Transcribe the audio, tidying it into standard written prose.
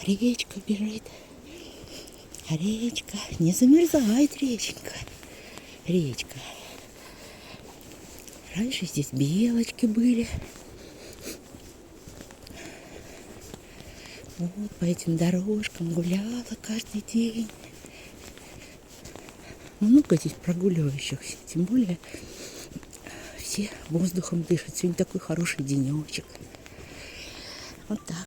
Речка бежит. Речка. Не замерзает реченька. Речка. Раньше здесь белочки были. Вот по этим дорожкам гуляла каждый день. Много здесь прогуливающихся. Тем более все воздухом дышат. Сегодня такой хороший денечек. Вот так.